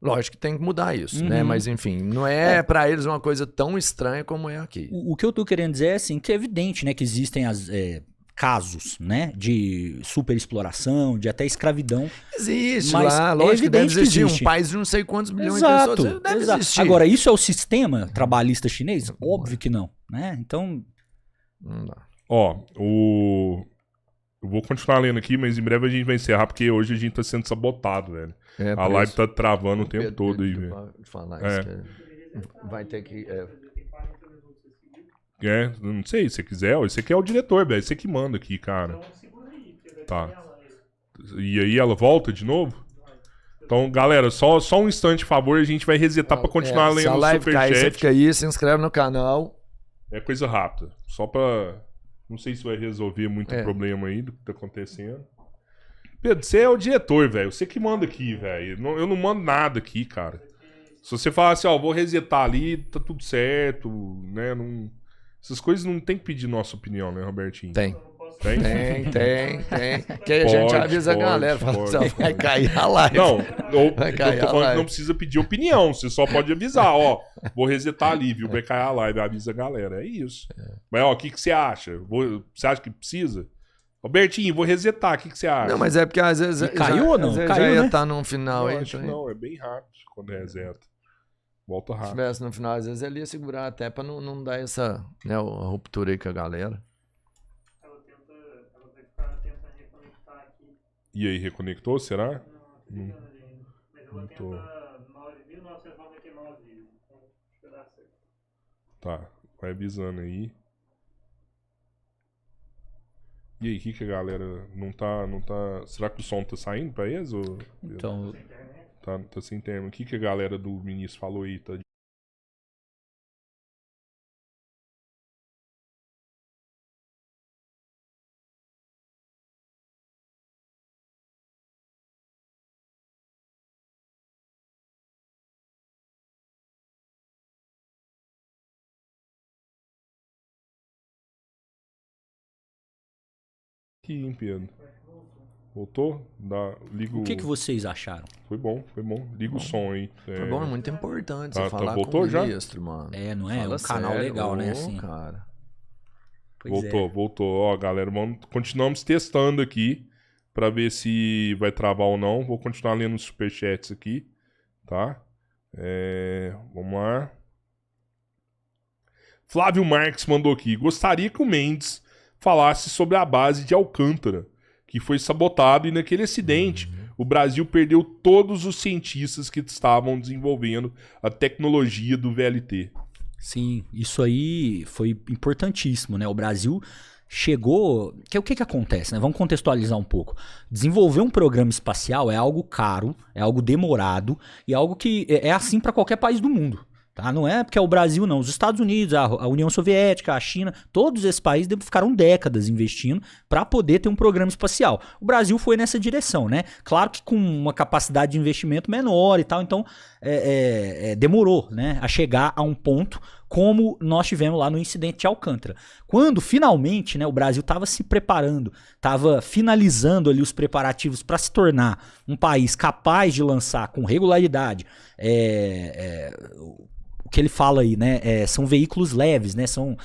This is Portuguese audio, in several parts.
Lógico que tem que mudar isso, né? Mas enfim, não é para eles uma coisa tão estranha como é aqui. O que eu tô querendo dizer é assim, que é evidente, né, que existem casos, né, de superexploração, de até escravidão. Existe mas lá, lógico que deve existir. Existe. Um país de não sei quantos milhões Exato, de pessoas, deve existir. Agora, isso é o sistema trabalhista chinês? Óbvio que não, né? Então... Não dá. Ó, eu vou continuar lendo aqui, mas em breve a gente vai encerrar, porque hoje a gente tá sendo sabotado, velho. A live tá travando o tempo todo aí, velho. Vai ter que... Não sei, se você quiser, esse aqui é o diretor, velho. Você que manda aqui, cara. Tá. E aí ela volta de novo? Então, galera, só um instante, por favor, a gente vai resetar pra continuar lendo o superchat. Se a live cair, você fica aí, se inscreve no canal. É coisa rápida. Só pra... Não sei se vai resolver muito problema aí do que tá acontecendo. Pedro, você é o diretor, velho. Você que manda aqui, velho. Eu não mando nada aqui, cara. Se você falar assim, ó, vou resetar ali, tá tudo certo, né? Não... Essas coisas não tem que pedir nossa opinião, né, Robertinho? Tem. Tem? Tem. Que aí a gente avisa a galera. Fala assim, vai cair a live. Não, eu tô falando que não precisa pedir opinião. Você só pode avisar, ó. Vou resetar ali, viu? Vai cair a live, avisa a galera. É isso. Mas, ó, o que você acha? Você acha que precisa? Robertinho, vou resetar. O que você acha? Não, mas é porque às vezes... Caiu ou não? Às vezes Caiu, já ia né? estar no final aí. Não, é bem rápido quando reseta. Volta rápido. Se tivesse no final, às vezes ele ia segurar até pra não dar essa, né, a ruptura aí com a galera. Ela vai ficar tentando reconectar aqui. E aí, reconectou, será? Não, mas eu vou tentar 9.999 vídeos. Então, acho que dá certo. Tá, vai avisando aí. E aí, que a galera não tá... Será que o som tá saindo pra eles? Ou... Então... Tá sem termo. O que a galera do ministro falou aí? Tá... Aqui, hein, Pedro? Voltou? Liga O que vocês acharam? Foi bom. Liga o som aí. Foi bom, é muito importante Tá, você falar voltou com o já? ministro, mano. Não é? Fala Um canal sério, legal, né? Assim. Cara. Voltou. Ó, galera, continuamos testando aqui pra ver se vai travar ou não. Vou continuar lendo os superchats aqui, tá? Vamos lá. Flávio Marques mandou aqui. Gostaria que o Mendes falasse sobre a base de Alcântara, que foi sabotado, e naquele acidente o Brasil perdeu todos os cientistas que estavam desenvolvendo a tecnologia do VLT. Sim, isso aí foi importantíssimo, né? O Brasil chegou... O que acontece, né? Vamos contextualizar um pouco. Desenvolver um programa espacial é algo caro, é algo demorado e é algo que é assim para qualquer país do mundo. Tá? Não é porque é o Brasil, não. Os Estados Unidos, a União Soviética, a China, todos esses países ficaram décadas investindo para poder ter um programa espacial. O Brasil foi nessa direção, né? Claro que com uma capacidade de investimento menor e tal, então demorou, né, a chegar a um ponto como nós tivemos lá no incidente de Alcântara. Quando finalmente, né, o Brasil estava se preparando, estava finalizando ali os preparativos para se tornar um país capaz de lançar com regularidade o que ele fala aí, né? São veículos leves, né? São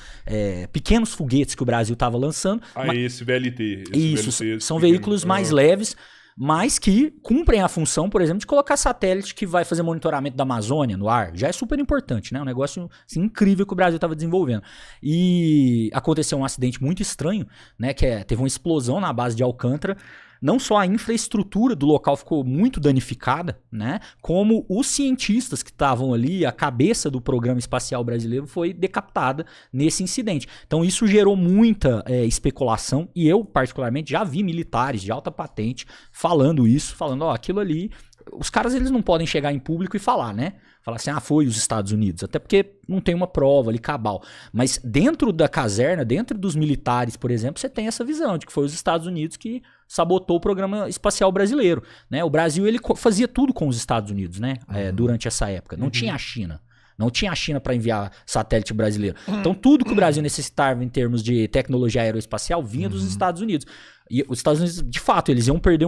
pequenos foguetes que o Brasil estava lançando. Esse VLT. São veículos mais leves, mas que cumprem a função, por exemplo, de colocar satélite que vai fazer monitoramento da Amazônia no ar. Já é super importante, né? Um negócio assim, incrível que o Brasil estava desenvolvendo. E aconteceu um acidente muito estranho, né? Que teve uma explosão na base de Alcântara. Não só a infraestrutura do local ficou muito danificada, né? Como os cientistas que estavam ali, a cabeça do programa espacial brasileiro foi decapitada nesse incidente. Então isso gerou muita especulação e eu, particularmente, já vi militares de alta patente falando isso, falando, aquilo ali... Os caras, eles não podem chegar em público e falar, né? Falar assim, foi os Estados Unidos. Até porque não tem uma prova ali cabal. Mas dentro da caserna, dentro dos militares, por exemplo, você tem essa visão de que foi os Estados Unidos que sabotou o programa espacial brasileiro, né? O Brasil, ele fazia tudo com os Estados Unidos, né? Durante essa época. Não tinha a China. Não tinha a China para enviar satélite brasileiro. Então, tudo que o Brasil necessitava em termos de tecnologia aeroespacial vinha dos Estados Unidos. E os Estados Unidos, de fato, eles iam perder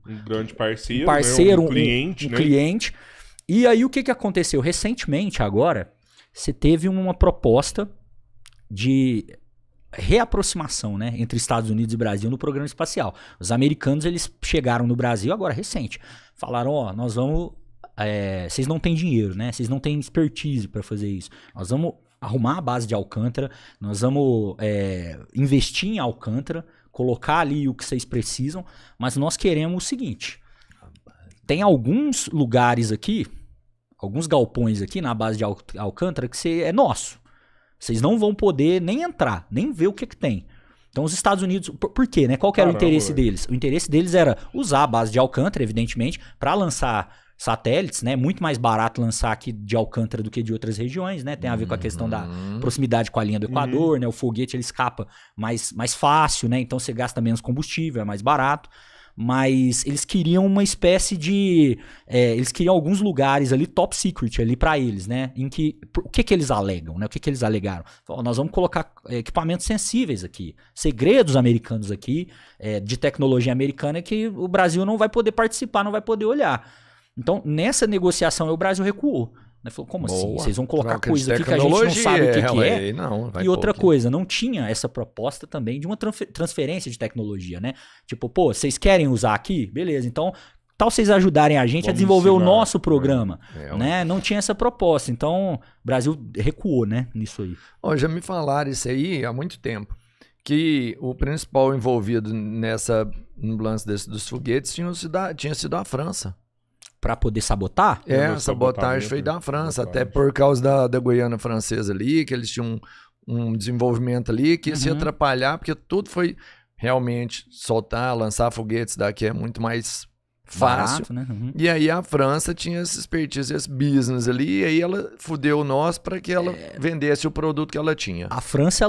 Um grande parceiro, parceiro, né? Um cliente, um né? cliente. E aí o que aconteceu? Recentemente agora, você teve uma proposta de reaproximação, né, entre Estados Unidos e Brasil no programa espacial. Os americanos, eles chegaram no Brasil agora recente. Falaram, ó, nós vamos... vocês não têm dinheiro, né? Vocês não têm expertise para fazer isso. Nós vamos arrumar a base de Alcântara, nós vamos investir em Alcântara, colocar ali o que vocês precisam, mas nós queremos o seguinte... Tem alguns lugares aqui, alguns galpões aqui na base de Alcântara que é nosso. Vocês não vão poder nem entrar, nem ver o que tem. Então os Estados Unidos... Por quê, né? Qual que era o interesse deles? O interesse deles era usar a base de Alcântara, evidentemente, para lançar satélites, né? Muito mais barato lançar aqui de Alcântara do que de outras regiões, né? Tem a ver com a questão da proximidade com a linha do Equador, né? O foguete, ele escapa mais fácil, né? Então você gasta menos combustível, é mais barato. Mas eles queriam uma espécie de... eles queriam alguns lugares ali, top secret, ali pra eles, né? Em que... O que eles alegam, né? O que eles alegaram? Nós vamos colocar equipamentos sensíveis aqui. Segredos americanos aqui, de tecnologia americana, que o Brasil não vai poder participar, não vai poder olhar. Então, nessa negociação, o Brasil recuou. Falou, como assim? Vocês vão colocar coisa aqui que a gente não sabe o que é? Não, e outra coisa, não tinha essa proposta também de uma transferência de tecnologia, né? Tipo, pô, vocês querem usar aqui? Beleza, então tal vocês ajudarem a gente a desenvolver o nosso programa, né? Não tinha essa proposta, então o Brasil recuou, né, nisso aí. Já me falaram isso aí há muito tempo, que o principal envolvido no lance dos foguetes tinha sido a França. Pra poder sabotar? A sabotagem foi da França, até por causa da Guiana Francesa ali, que eles tinham um desenvolvimento ali que ia se atrapalhar, porque tudo foi realmente soltar, lançar foguetes daqui é muito mais fácil. Barato, né? E aí a França tinha essa expertise, esse business ali, e aí ela fudeu nós para que ela vendesse o produto que ela tinha. A França,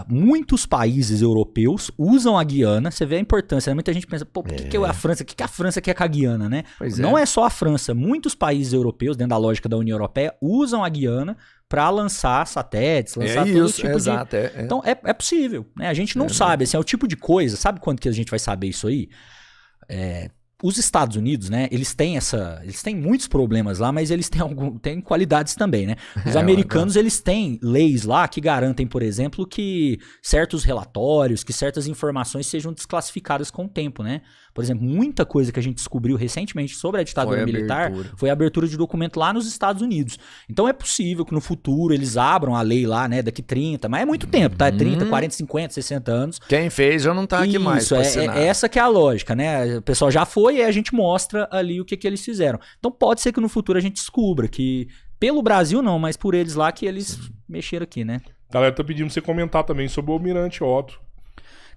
muitos países europeus usam a Guiana, você vê a importância, né? Muita gente pensa, pô, por que a França, o que a França quer com a Guiana, né? Não é só a França, muitos países europeus, dentro da lógica da União Europeia, usam a Guiana para lançar satélites, lançar todo tipo de... Então é possível, né? A gente não sabe, assim, é o tipo de coisa, sabe quando que a gente vai saber isso aí? Os Estados Unidos, né, eles têm muitos problemas lá, mas eles têm qualidades também, né? Os americanos, eles têm leis lá que garantem, por exemplo, que certos relatórios, que certas informações sejam desclassificadas com o tempo, né? Por exemplo, muita coisa que a gente descobriu recentemente sobre a ditadura militar foi a abertura de documento lá nos Estados Unidos. Então é possível que no futuro eles abram a lei lá, né, daqui 30, mas é muito tempo, tá? 30, 40, 50, 60 anos. Quem fez já não tá aqui mais. Isso, essa que é a lógica, né? O pessoal já foi e a gente mostra ali o que eles fizeram. Então pode ser que no futuro a gente descubra que, pelo Brasil não, mas por eles lá que eles mexeram aqui, né? A galera tá pedindo pra você comentar também sobre o Almirante Otto.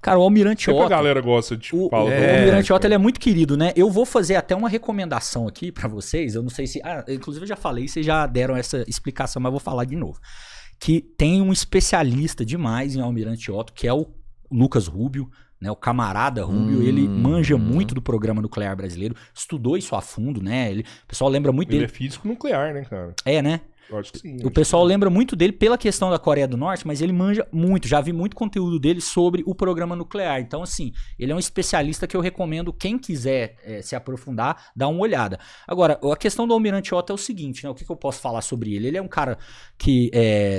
Cara, o Almirante Otto... a galera gosta de falar. O Almirante Otto, ele é muito querido, né? Eu vou fazer até uma recomendação aqui pra vocês. Eu não sei se... inclusive eu já falei, vocês já deram essa explicação, mas eu vou falar de novo. Que tem um especialista demais em Almirante Otto, que é o Lucas Rubio, né? O camarada Rubio, ele manja muito do programa nuclear brasileiro, estudou isso a fundo, né? O pessoal lembra muito dele. Ele é físico nuclear, né, cara? Né? Eu acho que sim. O pessoal lembra muito dele pela questão da Coreia do Norte, mas ele manja muito. Já vi muito conteúdo dele sobre o programa nuclear. Então, assim, ele é um especialista que eu recomendo, quem quiser se aprofundar, dar uma olhada. Agora, a questão do Almirante Otto é o seguinte, né? O que eu posso falar sobre ele? Ele é um cara que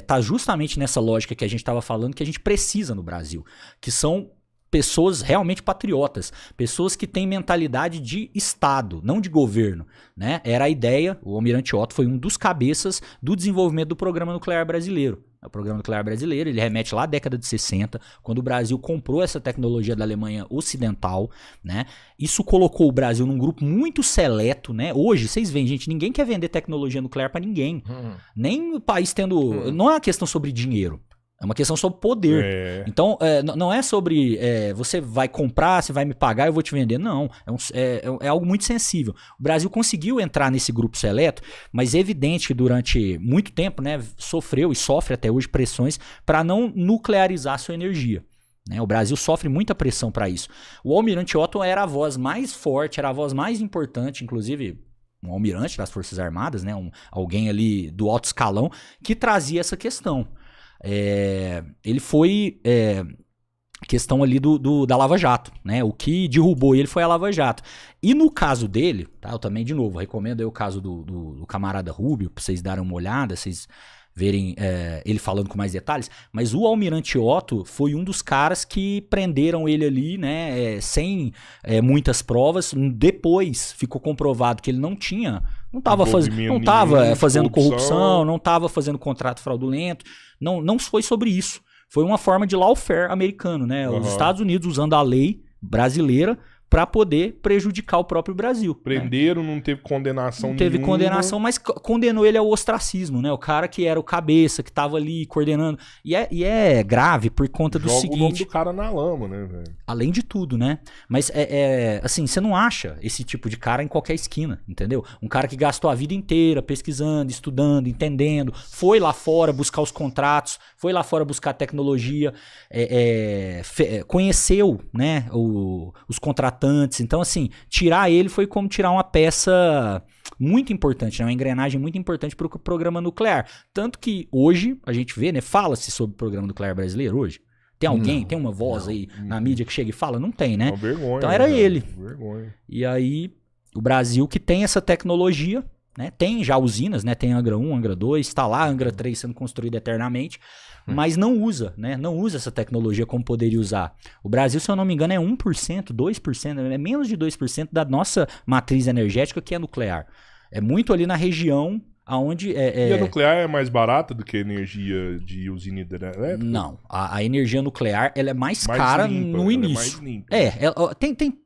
tá justamente nessa lógica que a gente estava falando, que a gente precisa no Brasil, que são pessoas realmente patriotas, pessoas que têm mentalidade de Estado, não de governo, né? Era a ideia, o Almirante Otto foi um dos cabeças do desenvolvimento do programa nuclear brasileiro. O programa nuclear brasileiro, ele remete lá à década de 60, quando o Brasil comprou essa tecnologia da Alemanha Ocidental, né? Isso colocou o Brasil num grupo muito seleto, né? Hoje, vocês veem, gente, ninguém quer vender tecnologia nuclear para ninguém. Nem o país tendo... Não é uma questão sobre dinheiro. É uma questão sobre poder. Então, não é sobre você vai comprar, você vai me pagar, eu vou te vender. Não, é algo muito sensível. O Brasil conseguiu entrar nesse grupo seleto, mas é evidente que durante muito tempo, né, sofreu e sofre até hoje pressões para não nuclearizar sua energia. Né? O Brasil sofre muita pressão para isso. O Almirante Otto era a voz mais forte, era a voz mais importante, inclusive... um almirante das Forças Armadas, né? Alguém ali do alto escalão, que trazia essa questão. Ele foi questão ali da Lava Jato, né? O que derrubou ele foi a Lava Jato. E no caso dele, tá? Eu também, de novo, recomendo aí o caso do camarada Rubio, pra vocês darem uma olhada, vocês verem ele falando com mais detalhes, mas o Almirante Otto foi um dos caras que prenderam ele ali, né, sem muitas provas. Depois ficou comprovado que ele não estava fazendo corrupção, não estava fazendo contrato fraudulento, não foi sobre isso. Foi uma forma de lawfare americano, né? Os Estados Unidos usando a lei brasileira para poder prejudicar o próprio Brasil. Prenderam, né? Não teve condenação nenhuma. Não teve condenação, mas condenou ele ao ostracismo, né? O cara que era o cabeça, que tava ali coordenando. E é grave por conta do seguinte... Joga o nome do cara na lama, né, velho? Além de tudo, né? Mas, assim, você não acha esse tipo de cara em qualquer esquina, entendeu? Um cara que gastou a vida inteira pesquisando, estudando, entendendo, foi lá fora buscar os contratos, foi lá fora buscar tecnologia, conheceu, né, os contratantes. Então, assim, tirar ele foi como tirar uma peça muito importante, né? Uma engrenagem muito importante para o programa nuclear. Tanto que hoje, a gente vê, né? Fala-se sobre o programa nuclear brasileiro hoje. Tem alguém, tem uma voz aí na mídia que chega e fala? Não tem, né? Uma vergonha, então era ele. Vergonha. E aí, o Brasil que tem essa tecnologia, né? Tem já usinas, né? Tem Angra 1, Angra 2, está lá Angra 3 sendo construído eternamente, mas não usa, né? Não usa essa tecnologia como poderia usar. O Brasil, se eu não me engano, é 1%, 2%, é menos de 2% da nossa matriz energética que é nuclear. É muito ali na região aonde E a nuclear é mais barata do que a energia de usina hidrelétrica? Não, a energia nuclear ela é mais cara limpa, no início. É mais limpa.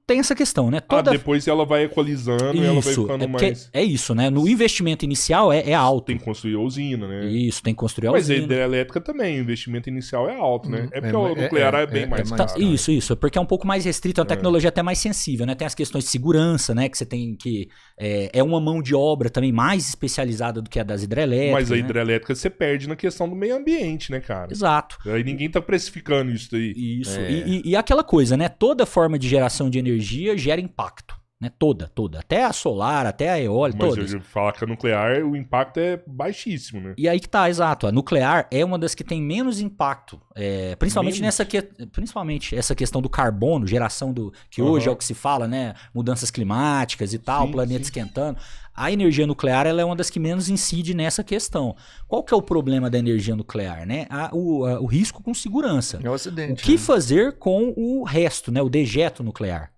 Tem essa questão, né? Depois ela vai equalizando e ela vai ficando mais... É isso, né? No investimento inicial é alto. Tem que construir a usina, né? Isso, tem que construir a usina. Mas a hidrelétrica também, o investimento inicial é alto, né? É porque o nuclear é bem mais caro. Isso, porque é um pouco mais restrito, é uma tecnologia até mais sensível, né? Tem as questões de segurança, né? Que você tem que... É uma mão de obra também mais especializada do que a das hidrelétricas. Mas a hidrelétrica você perde na questão do meio ambiente, né, cara? Exato. Aí ninguém tá precificando isso daí. Isso. E aquela coisa, né? Toda forma de geração de energia gera impacto, né? Toda. Até a solar, até a eólica, todas. Mas eu falo que a nuclear, o impacto é baixíssimo, né? E aí que tá, exato. A nuclear é uma das que tem menos impacto, principalmente principalmente essa questão do carbono, geração que hoje é o que se fala, né? Mudanças climáticas e tal, o planeta esquentando. A energia nuclear ela é uma das que menos incide nessa questão. Qual que é o problema da energia nuclear, né? O risco com segurança. É o acidente. O que fazer com o resto, né? O dejeto nuclear?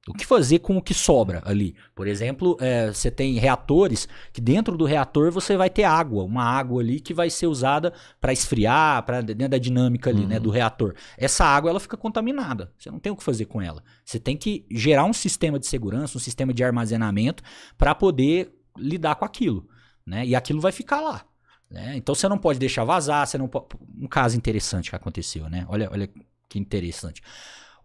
O que fazer com o que sobra ali? Por exemplo, você tem reatores que dentro do reator você vai ter água, uma água ali que vai ser usada para esfriar, para dentro da dinâmica ali, né, do reator. Essa água ela fica contaminada. Você não tem o que fazer com ela. Você tem que gerar um sistema de segurança, um sistema de armazenamento para poder lidar com aquilo, né? E aquilo vai ficar lá, né? Então você não pode deixar vazar. Você não pode... Um caso interessante que aconteceu, né? Olha que interessante.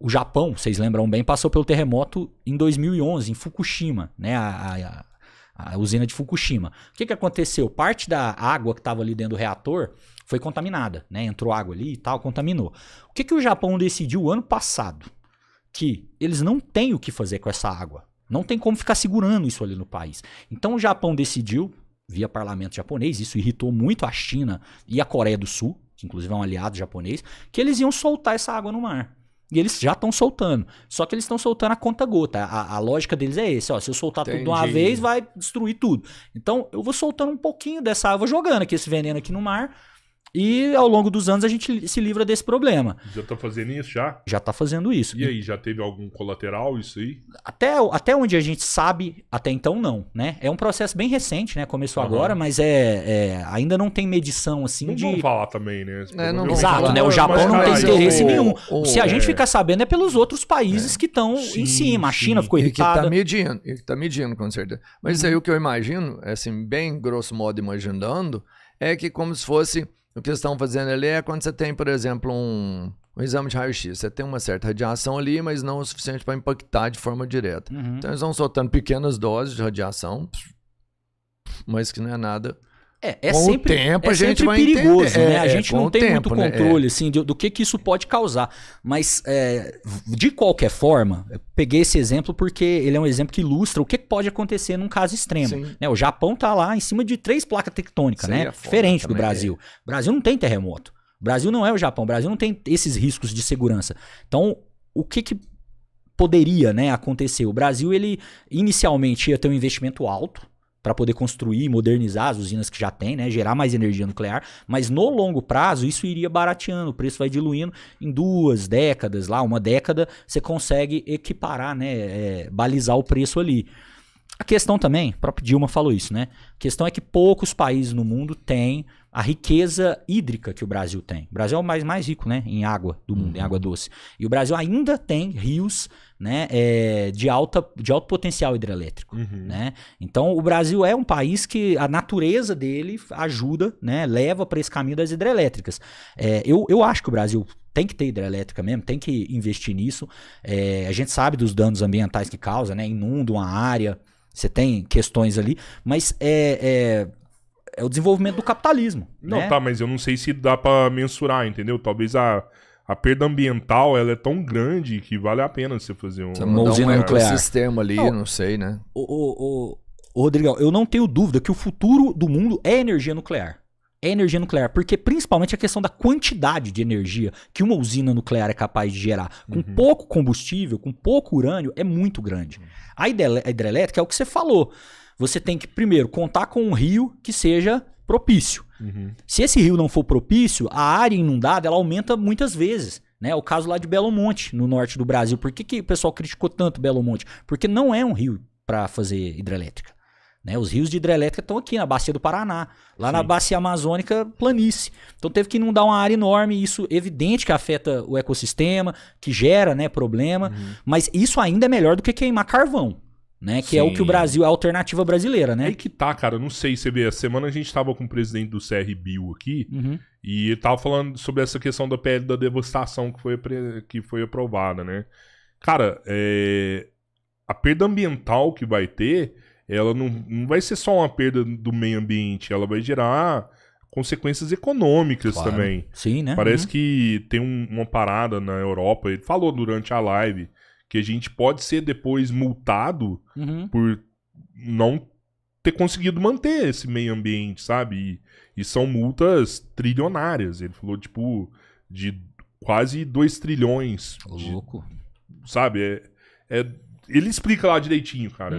O Japão, vocês lembram bem, passou pelo terremoto em 2011, em Fukushima, né? A usina de Fukushima. O que aconteceu? Parte da água que estava ali dentro do reator foi contaminada, né? Entrou água ali e tal, contaminou. O que o Japão decidiu ano passado? Que eles não têm o que fazer com essa água. Não tem como ficar segurando isso ali no país. Então o Japão decidiu, via parlamento japonês, isso irritou muito a China e a Coreia do Sul, que inclusive é um aliado japonês, que eles iam soltar essa água no mar. E eles já estão soltando. Só que eles estão soltando a conta-gota. A lógica deles é esse. Ó, se eu soltar tudo de uma vez, vai destruir tudo. Então, eu vou soltando um pouquinho dessa água, jogando aqui esse veneno aqui no mar. E ao longo dos anos a gente se livra desse problema. Já tá fazendo isso já? Já tá fazendo isso. E aí, já teve algum colateral isso aí? Até onde a gente sabe, até então não, né? É um processo bem recente, né? Começou agora, mas ainda não tem medição assim não de... Não vamos falar também, né? Exato, né? O Japão não tem interesse nenhum. Se a gente ficar sabendo é pelos outros países que estão em cima. A China ficou irritada. E que tá medindo, com certeza. Mas isso aí o que eu imagino, assim, bem grosso modo imaginando, é que como se fosse... O que eles estão fazendo ali é quando você tem, por exemplo, um exame de raio-x. Você tem uma certa radiação ali, mas não o suficiente para impactar de forma direta. Então eles vão soltando pequenas doses de radiação, mas que não é nada... Com o tempo a gente vai perigoso, entender. Né? A gente não tem muito controle assim, do que isso pode causar. Mas, de qualquer forma, eu peguei esse exemplo porque ele é um exemplo que ilustra o que pode acontecer num caso extremo. Né? O Japão tá lá em cima de 3 placas tectônicas, né? Diferente do Brasil. O Brasil não tem terremoto. O Brasil não é o Japão, o Brasil não tem esses riscos de segurança. Então, o que poderia, né, acontecer? O Brasil, ele inicialmente ia ter um investimento alto para poder construir e modernizar as usinas que já tem, né, gerar mais energia nuclear, mas no longo prazo isso iria barateando, o preço vai diluindo, em 2 décadas, lá, 1 década, você consegue equiparar, né, balizar o preço ali. A questão também, o próprio Dilma falou isso, né? A questão é que poucos países no mundo têm a riqueza hídrica que o Brasil tem. O Brasil é o mais rico, né, em água do mundo, em água doce. E o Brasil ainda tem rios, né, de alto potencial hidrelétrico. Né? Então, o Brasil é um país que a natureza dele ajuda, né, leva para esse caminho das hidrelétricas. Eu acho que o Brasil tem que ter hidrelétrica mesmo, tem que investir nisso. A gente sabe dos danos ambientais que causa, né? Inunda uma área, você tem questões ali, mas é o desenvolvimento do capitalismo. Não, né? tá, mas eu não sei se dá pra mensurar, entendeu? Talvez a perda ambiental ela é tão grande que vale a pena você fazer uma usina nuclear. Ecossistema ali, não sei, né? Rodrigão, eu não tenho dúvida que o futuro do mundo é energia nuclear. É energia nuclear, porque principalmente a questão da quantidade de energia que uma usina nuclear é capaz de gerar com pouco combustível, com pouco urânio, é muito grande. A hidrelétrica é o que você falou. Você tem que, primeiro, contar com um rio que seja propício. Se esse rio não for propício, a área inundada ela aumenta muitas vezes. Né? O caso lá de Belo Monte, no norte do Brasil. Por que o pessoal criticou tanto Belo Monte? Porque não é um rio para fazer hidrelétrica. Né? Os rios de hidrelétrica estão aqui na bacia do Paraná. Lá na bacia amazônica, planície. Então teve que inundar uma área enorme. Isso é evidente que afeta o ecossistema, que gera, né, problema. Mas isso ainda é melhor do que queimar carvão. Né, que é o que o Brasil, é a alternativa brasileira, né? Aí que tá, cara, não sei, você vê, a semana a gente tava com o presidente do CRBio aqui, e ele tava falando sobre essa questão da PL da devastação que foi aprovada, né? Cara, a perda ambiental que vai ter, ela não vai ser só uma perda do meio ambiente, ela vai gerar consequências econômicas também. Sim, né? Parece que tem uma parada na Europa, ele falou durante a live, que a gente pode ser depois multado por não ter conseguido manter esse meio ambiente, sabe? E são multas trilionárias. Ele falou, tipo, de quase 2 trilhões. Louco. Sabe? Ele explica lá direitinho, cara.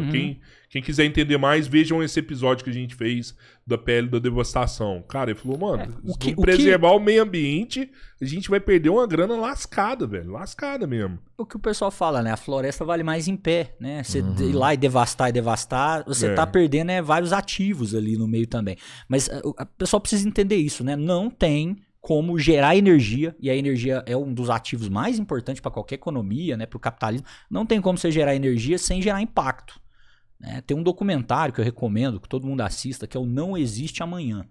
Quem quiser entender mais, vejam esse episódio que a gente fez da pele da devastação. Cara, ele falou, mano, se não preservar o meio ambiente, a gente vai perder uma grana lascada, velho. Lascada mesmo. O que o pessoal fala, né? A floresta vale mais em pé, né? Você ir lá e devastar, você tá perdendo vários ativos ali no meio também. Mas o pessoal precisa entender isso, né? Não tem como gerar energia, e a energia é um dos ativos mais importantes para qualquer economia, né? Para o capitalismo. Não tem como você gerar energia sem gerar impacto. Tem um documentário que eu recomendo que todo mundo assista, que é o Não Existe Amanhã.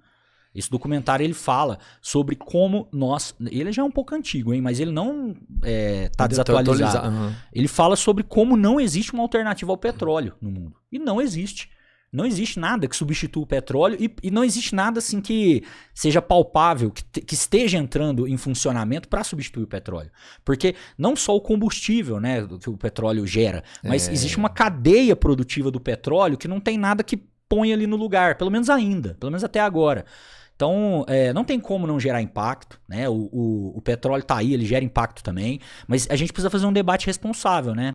Esse documentário ele fala sobre como nós... Ele já é um pouco antigo, hein? Mas ele não tá desatualizado. Ele fala sobre como não existe uma alternativa ao petróleo no mundo. E não existe. Não existe nada que substitua o petróleo e não existe nada assim que seja palpável, que esteja entrando em funcionamento para substituir o petróleo. Porque não só o combustível, né, que o petróleo gera, mas existe uma cadeia produtiva do petróleo que não tem nada que põe ali no lugar, pelo menos ainda, pelo menos até agora. Então, não tem como não gerar impacto, né? O petróleo tá aí, ele gera impacto também, mas a gente precisa fazer um debate responsável, né?